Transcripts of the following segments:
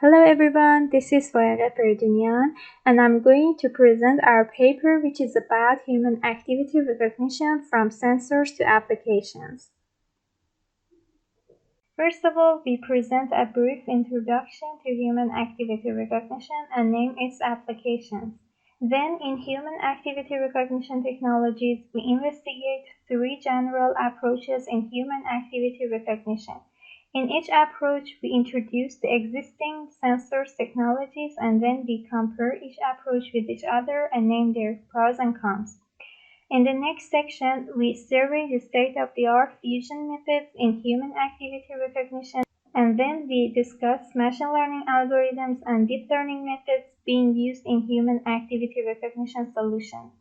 Hello everyone, this is Reordering, and I'm going to present our paper which is about human activity recognition from sensors to applications. First of all, we present a brief introduction to human activity recognition and name its applications. Then, in human activity recognition technologies, we investigate three general approaches in human activity recognition. In each approach, we introduce the existing sensors technologies and then we compare each approach with each other and name their pros and cons. In the next section, we survey the state-of-the-art fusion methods in human activity recognition, and then we discuss machine learning algorithms and deep learning methods being used in human activity recognition solutions.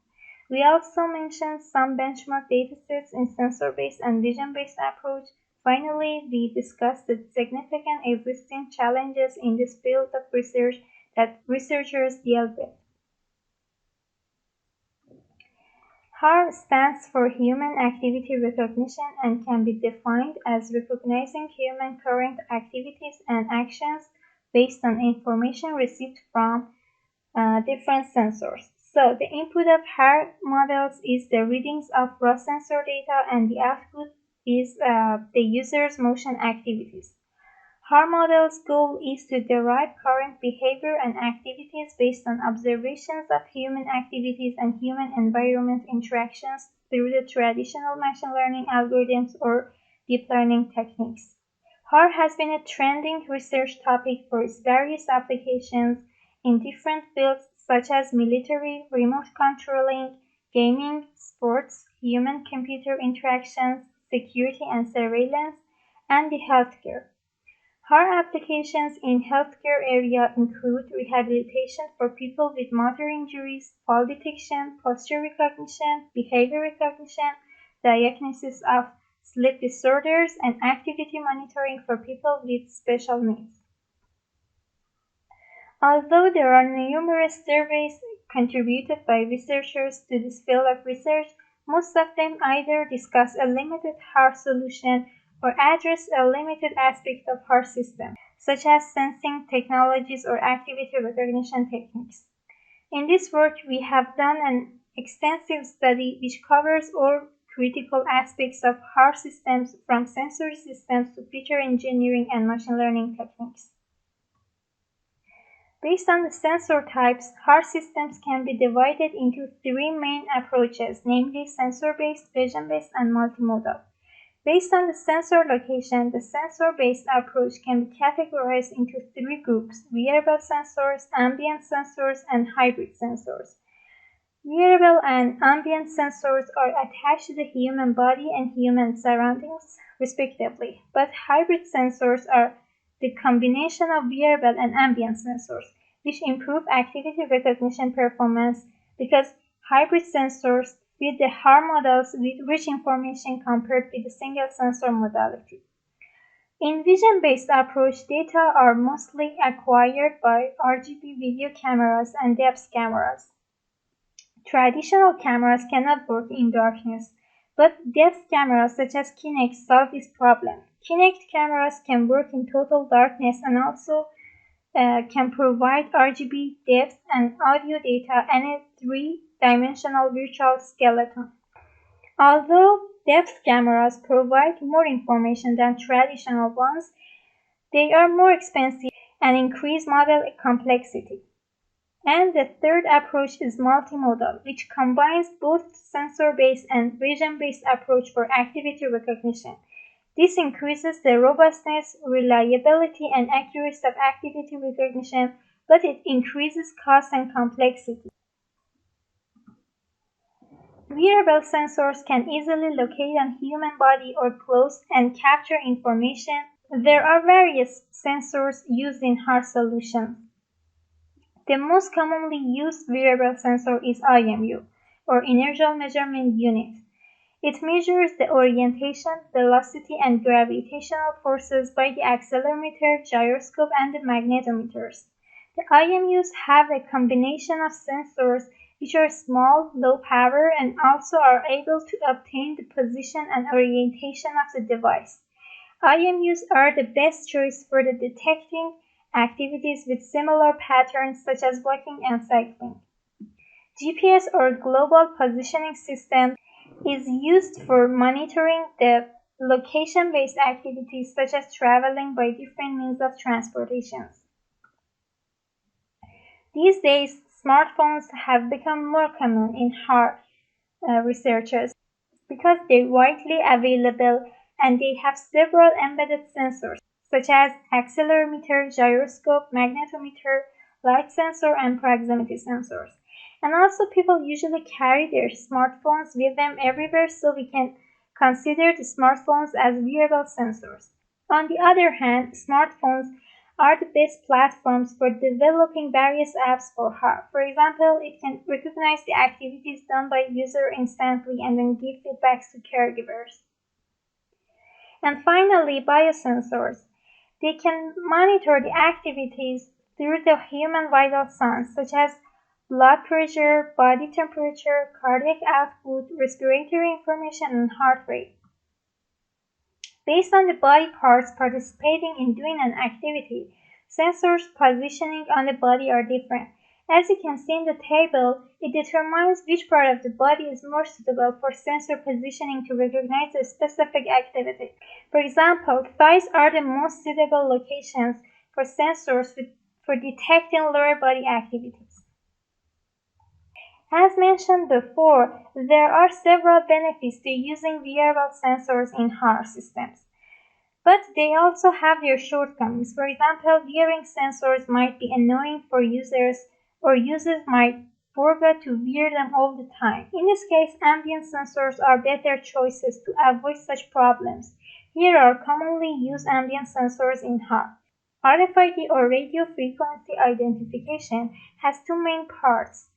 We also mention some benchmark datasets in sensor-based and vision-based approach. Finally, we discuss the significant existing challenges in this field of research that researchers deal with. HAR stands for Human Activity Recognition and can be defined as recognizing human current activities and actions based on information received from different sensors. So the input of HAR models is the readings of raw sensor data and the output is the user's motion activities. HAR model's goal is to derive current behavior and activities based on observations of human activities and human environment interactions through the traditional machine learning algorithms or deep learning techniques. HAR has been a trending research topic for its various applications in different fields such as military, remote controlling, gaming, sports, human-computer interactions, security and surveillance, and the healthcare. HAR applications in healthcare area include rehabilitation for people with motor injuries, fall detection, posture recognition, behavior recognition, diagnosis of sleep disorders, and activity monitoring for people with special needs. Although there are numerous surveys contributed by researchers to this field of research, most of them either discuss a limited HAR solution or address a limited aspect of HAR system, such as sensing technologies or activity recognition techniques. In this work, we have done an extensive study which covers all critical aspects of HAR systems from sensory systems to feature engineering and machine learning techniques. Based on the sensor types, HAR systems can be divided into three main approaches, namely sensor-based, vision-based, and multimodal. Based on the sensor location, the sensor-based approach can be categorized into three groups: wearable sensors, ambient sensors, and hybrid sensors. Wearable and ambient sensors are attached to the human body and human surroundings, respectively, but hybrid sensors are the combination of wearable and ambient sensors, which improve activity recognition performance because hybrid sensors feed the HAR models with rich information compared with the single sensor modality. In vision-based approach, data are mostly acquired by RGB video cameras and depth cameras. Traditional cameras cannot work in darkness, but depth cameras such as Kinect solve this problem. Kinect cameras can work in total darkness and also can provide RGB, depth, and audio data and a three-dimensional virtual skeleton. Although depth cameras provide more information than traditional ones, they are more expensive and increase model complexity. And the third approach is multimodal, which combines both sensor-based and vision-based approach for activity recognition. This increases the robustness, reliability, and accuracy of activity recognition, but it increases cost and complexity. Wearable sensors can easily locate on human body or clothes and capture information. There are various sensors used in HAR solutions. The most commonly used wearable sensor is IMU, or Inertial Measurement Unit. It measures the orientation, velocity, and gravitational forces by the accelerometer, gyroscope, and the magnetometers. The IMUs have a combination of sensors which are small, low power, and also are able to obtain the position and orientation of the device. IMUs are the best choice for the detecting activities with similar patterns such as walking and cycling. GPS or global positioning system is used for monitoring the location-based activities such as traveling by different means of transportation. These days, smartphones have become more common in researchers because they're widely available and they have several embedded sensors such as accelerometer, gyroscope, magnetometer, light sensor, and proximity sensors. And also people usually carry their smartphones with them everywhere, so we can consider the smartphones as wearable sensors. On the other hand, smartphones are the best platforms for developing various apps for her. For example, it can recognize the activities done by user instantly and then give feedbacks to caregivers. And finally, biosensors. They can monitor the activities through the human vital signs such as blood pressure, body temperature, cardiac output, respiratory information, and heart rate. Based on the body parts participating in doing an activity, sensors positioning on the body are different. As you can see in the table, it determines which part of the body is more suitable for sensor positioning to recognize a specific activity. For example, thighs are the most suitable locations for sensors for detecting lower body activities. As mentioned before, there are several benefits to using wearable sensors in HAR systems. But they also have their shortcomings. For example, wearing sensors might be annoying for users, or users might forget to wear them all the time. In this case, ambient sensors are better choices to avoid such problems. Here are commonly used ambient sensors in HAR. RFID or radio frequency identification has two main parts: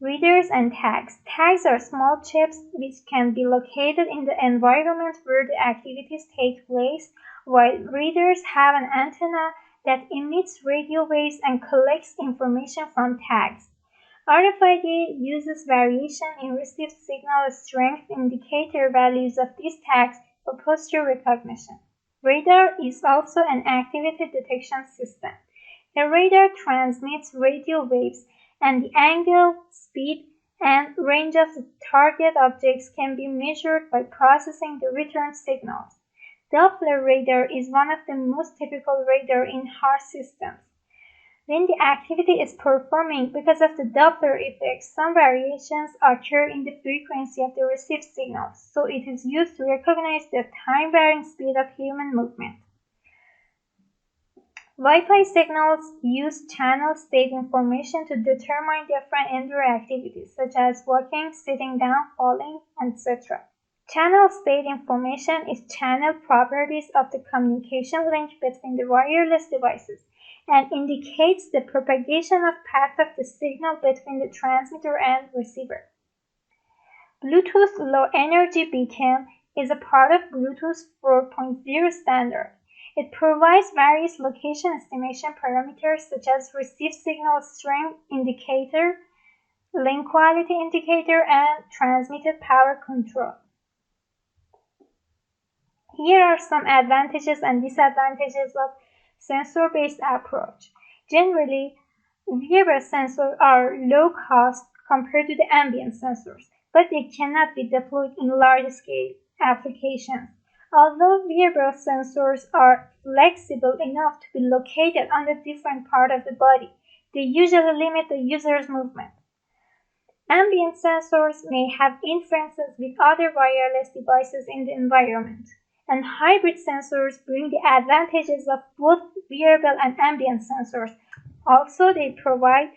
readers and tags. Tags are small chips which can be located in the environment where the activities take place, while readers have an antenna that emits radio waves and collects information from tags. RFID uses variation in received signal strength indicator values of these tags for posture recognition. Radar is also an activity detection system. A radar transmits radio waves, and the angle, speed, and range of the target objects can be measured by processing the return signals. Doppler radar is one of the most typical radar in HAR systems. When the activity is performing, because of the Doppler effect, some variations occur in the frequency of the received signals, so it is used to recognize the time-varying speed of human movement. Wi-Fi signals use channel state information to determine different indoor activities such as walking, sitting down, falling, etc. Channel state information is channel properties of the communication link between the wireless devices and indicates the propagation of path of the signal between the transmitter and receiver. Bluetooth Low Energy Beacon is a part of Bluetooth 4.0 standard. It provides various location estimation parameters such as received signal strength indicator, link quality indicator, and transmitted power control. Here are some advantages and disadvantages of sensor-based approach. Generally, wearable sensors are low cost compared to the ambient sensors, but they cannot be deployed in large-scale applications. Although wearable sensors are flexible enough to be located on a different part of the body, they usually limit the user's movement. Ambient sensors may have inferences with other wireless devices in the environment, and hybrid sensors bring the advantages of both wearable and ambient sensors. Also, they provide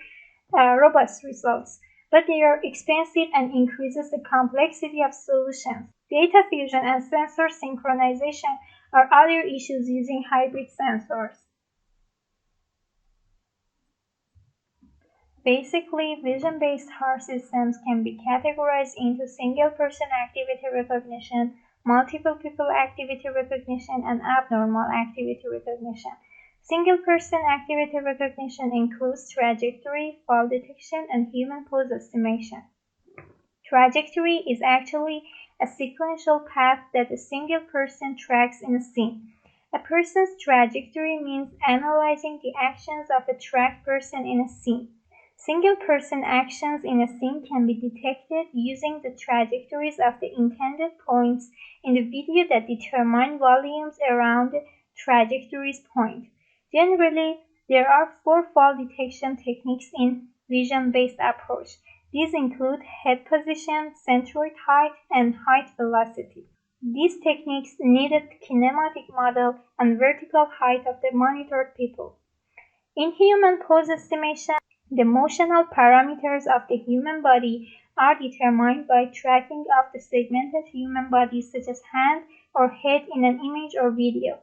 robust results, but they are expensive and increases the complexity of solutions. Data fusion and sensor synchronization are other issues using hybrid sensors. Basically, vision-based HAR systems can be categorized into single-person activity recognition, multiple people activity recognition, and abnormal activity recognition. Single-person activity recognition includes trajectory, fall detection, and human pose estimation. Trajectory is actually a sequential path that a single person tracks in a scene. A person's trajectory means analyzing the actions of a tracked person in a scene. Single-person actions in a scene can be detected using the trajectories of the intended points in the video that determine volumes around the trajectories point. Generally, there are 4 fall detection techniques in vision-based approach. These include head position, centroid height, and height velocity. These techniques needed kinematic model and vertical height of the monitored people. In human pose estimation, the motional parameters of the human body are determined by tracking of the segmented human body such as hand or head in an image or video.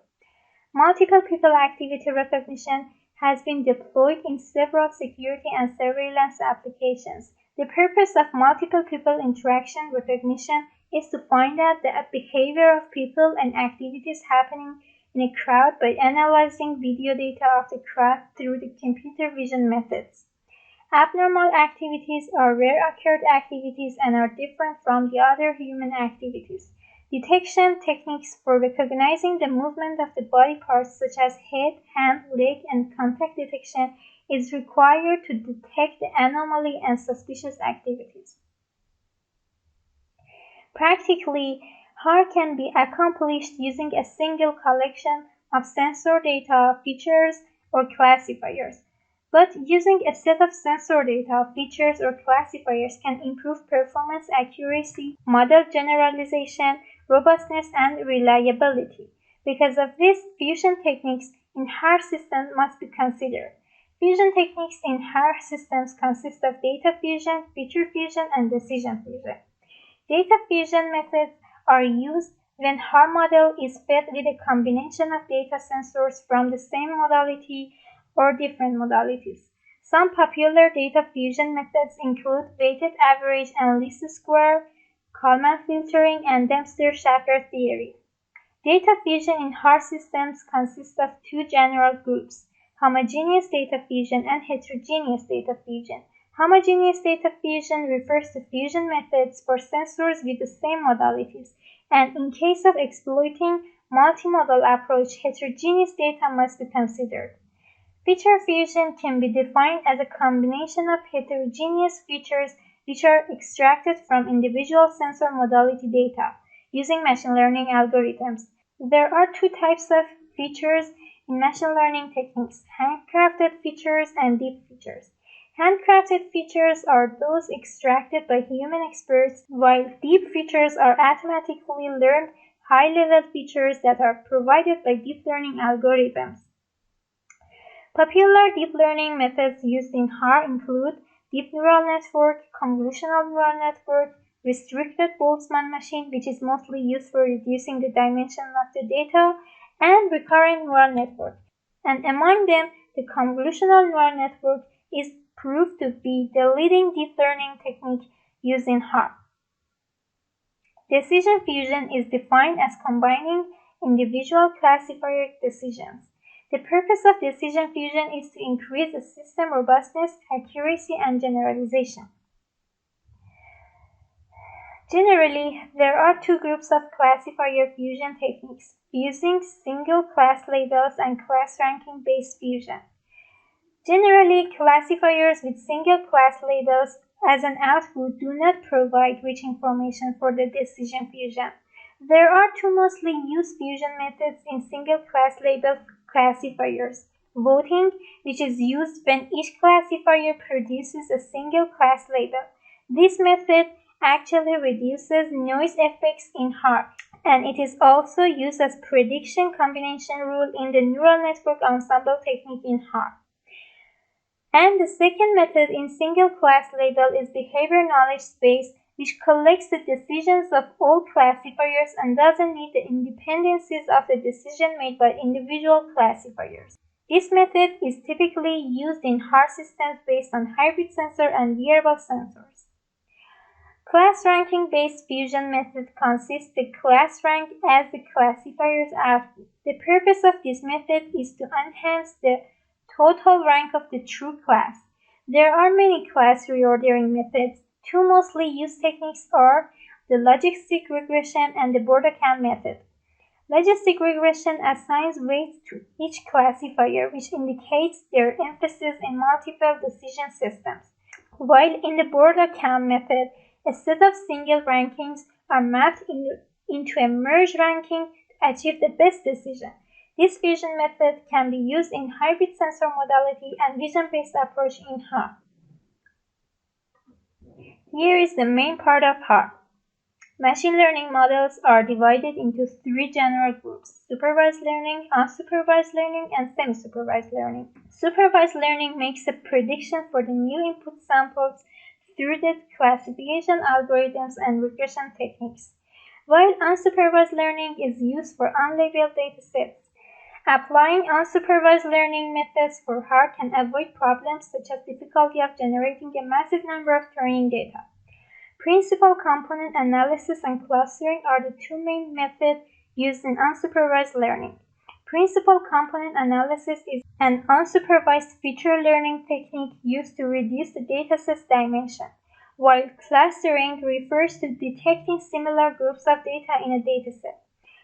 Multiple people activity recognition has been deployed in several security and surveillance applications. The purpose of multiple people interaction recognition is to find out the behavior of people and activities happening in a crowd by analyzing video data of the crowd through the computer vision methods. Abnormal activities are rare occurred activities and are different from the other human activities. Detection techniques for recognizing the movement of the body parts such as head, hand, leg, and contact detection is required to detect the anomaly and suspicious activities. Practically, HAR can be accomplished using a single collection of sensor data, features, or classifiers. But using a set of sensor data, features, or classifiers can improve performance accuracy, model generalization, robustness, and reliability. Because of this, fusion techniques in HAR systems must be considered. Fusion techniques in HAR systems consist of data fusion, feature fusion, and decision fusion. Data fusion methods are used when HAR model is fed with a combination of data sensors from the same modality or different modalities. Some popular data fusion methods include weighted average and least square, Kalman filtering, and Dempster-Shafer theory. Data fusion in HAR systems consists of 2 general groups, homogeneous data fusion and heterogeneous data fusion. Homogeneous data fusion refers to fusion methods for sensors with the same modalities, and in case of exploiting multimodal approach, heterogeneous data must be considered. Feature fusion can be defined as a combination of heterogeneous features which are extracted from individual sensor modality data using machine learning algorithms. There are 2 types of features in machine learning techniques, handcrafted features and deep features. Handcrafted features are those extracted by human experts, while deep features are automatically learned high-level features that are provided by deep learning algorithms. Popular deep learning methods used in HAR include deep neural network, convolutional neural network, restricted Boltzmann machine, which is mostly used for reducing the dimension of the data, and recurrent neural network. And among them, the convolutional neural network is proved to be the leading deep learning technique used in HAR. Decision fusion is defined as combining individual classifier decisions. The purpose of decision fusion is to increase the system robustness, accuracy, and generalization. Generally, there are 2 groups of classifier fusion techniques, using single class labels and class ranking-based fusion. Generally, classifiers with single class labels as an output do not provide rich information for the decision fusion. There are 2 mostly used fusion methods in single class label classifiers. Voting, which is used when each classifier produces a single class label. This method actually reduces noise effects in HAR, and it is also used as prediction combination rule in the neural network ensemble technique in HAR. And the second method in single class label is behavior knowledge space, which collects the decisions of all classifiers and doesn't need the independencies of the decision made by individual classifiers. This method is typically used in HAR systems based on hybrid sensor and wearable sensors. Class ranking-based fusion method consists the class rank as the classifier's output. The purpose of this method is to enhance the total rank of the true class. There are many class reordering methods. 2 mostly used techniques are the logistic regression and the Borda-Kahn method. Logistic regression assigns weights to each classifier, which indicates their emphasis in multiple decision systems. While in the board-account method, a set of single rankings are mapped into a merge ranking to achieve the best decision. This fusion method can be used in hybrid sensor modality and vision-based approach in HAR. Here is the main part of HAR. Machine learning models are divided into three general groups: supervised learning, unsupervised learning, and semi-supervised learning. Supervised learning makes a prediction for the new input samples through the classification algorithms and regression techniques, while unsupervised learning is used for unlabeled datasets. Applying unsupervised learning methods for HAR can avoid problems such as difficulty of generating a massive number of training data. Principal component analysis and clustering are the two main methods used in unsupervised learning. Principal component analysis is an unsupervised feature learning technique used to reduce the dataset's dimension, while clustering refers to detecting similar groups of data in a dataset.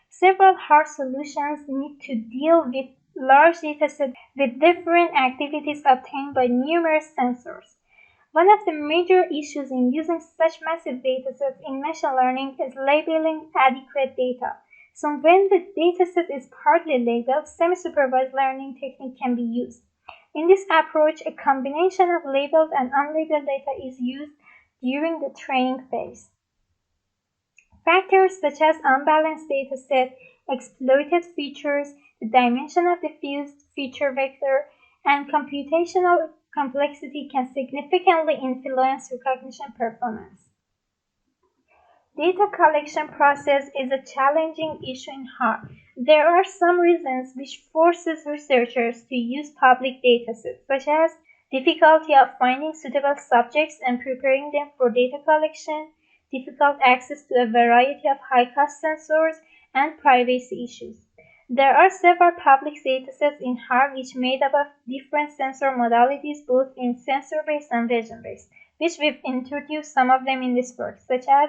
Several HAR solutions need to deal with large datasets with different activities obtained by numerous sensors. One of the major issues in using such massive datasets in machine learning is labeling adequate data. So when the dataset is partly labeled, semi-supervised learning technique can be used. In this approach, a combination of labeled and unlabeled data is used during the training phase. Factors such as unbalanced dataset, exploited features, the dimension of the fused feature vector, and computational complexity can significantly influence recognition performance. Data collection process is a challenging issue in HAR. There are some reasons which forces researchers to use public datasets, such as difficulty of finding suitable subjects and preparing them for data collection, difficult access to a variety of high-cost sensors, and privacy issues. There are several public datasets in HAR which made up of different sensor modalities both in sensor-based and vision-based, which we've introduced some of them in this work, such as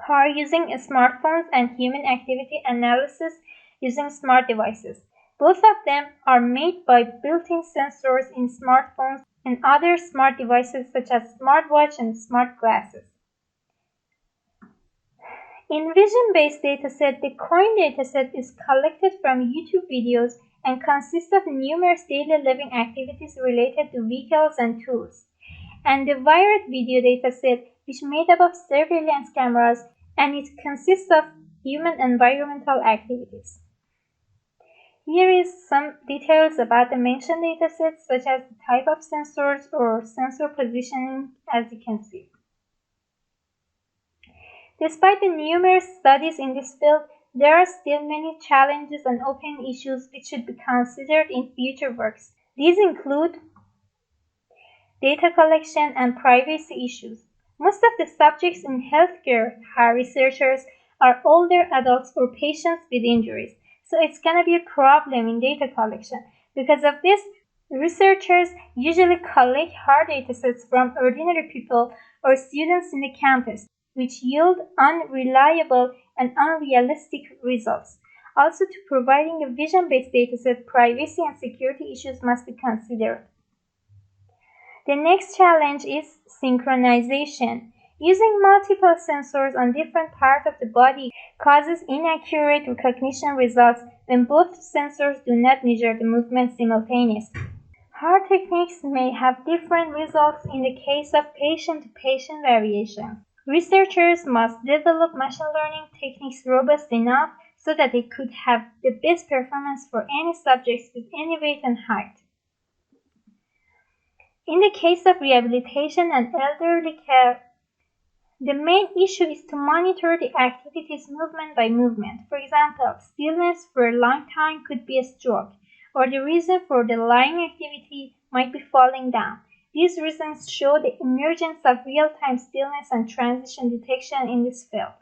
HAR using smartphones and human activity analysis using smart devices. Both of them are made by built-in sensors in smartphones and other smart devices such as smartwatch and smart glasses. In vision-based dataset, the coin dataset is collected from YouTube videos and consists of numerous daily living activities related to vehicles and tools. And the wired video dataset, which made up of surveillance cameras, and it consists of human environmental activities. Here is some details about the mentioned datasets, such as the type of sensors or sensor positioning, as you can see. Despite the numerous studies in this field, there are still many challenges and open issues which should be considered in future works. These include data collection and privacy issues. Most of the subjects in healthcare HAR researchers are older adults or patients with injuries, so it's going to be a problem in data collection. Because of this, researchers usually collect HAR datasets from ordinary people or students in the campus, which yield unreliable and unrealistic results. Also, to providing a vision-based dataset, privacy and security issues must be considered. The next challenge is synchronization. Using multiple sensors on different parts of the body causes inaccurate recognition results when both sensors do not measure the movement simultaneously. HAR techniques may have different results in the case of patient-to-patient variation. Researchers must develop machine learning techniques robust enough so that they could have the best performance for any subjects with any weight and height. In the case of rehabilitation and elderly care, the main issue is to monitor the activities movement by movement. For example, stillness for a long time could be a stroke, or the reason for the lying activity might be falling down. These reasons show the emergence of real-time stillness and transition detection in this field.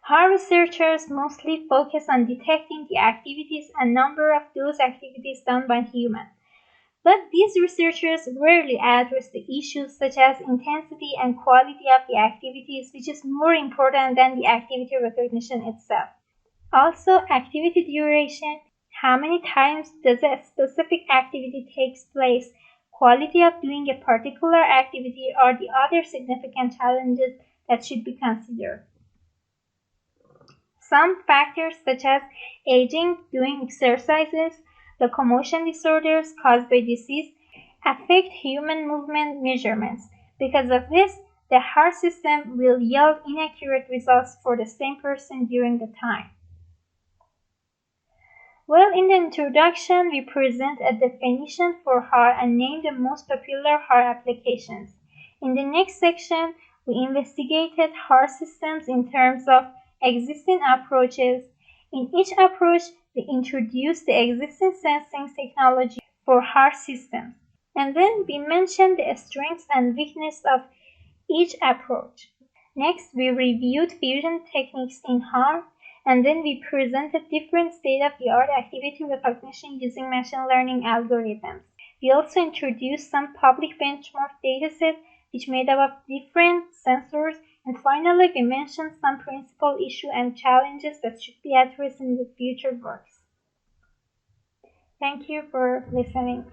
HAR researchers mostly focus on detecting the activities and number of those activities done by humans. But these researchers rarely address the issues such as intensity and quality of the activities, which is more important than the activity recognition itself. Also, activity duration, how many times does a specific activity takes place, quality of doing a particular activity are the other significant challenges that should be considered. Some factors such as aging, doing exercises, locomotion disorders caused by disease affect human movement measurements. Because of this, the heart system will yield inaccurate results for the same person during the time. Well, in the introduction, we present a definition for heart and name the most popular heart applications. In the next section, we investigated heart systems in terms of existing approaches. In each approach, we introduced the existing sensing technology for heart systems. And then we mentioned the strengths and weaknesses of each approach. Next, we reviewed fusion techniques in heart, and then we presented different state-of-the-art activity recognition using machine learning algorithms. We also introduced some public benchmark datasets which made up of different sensors, and finally we mentioned some principal issues and challenges that should be addressed in the future works. Thank you for listening.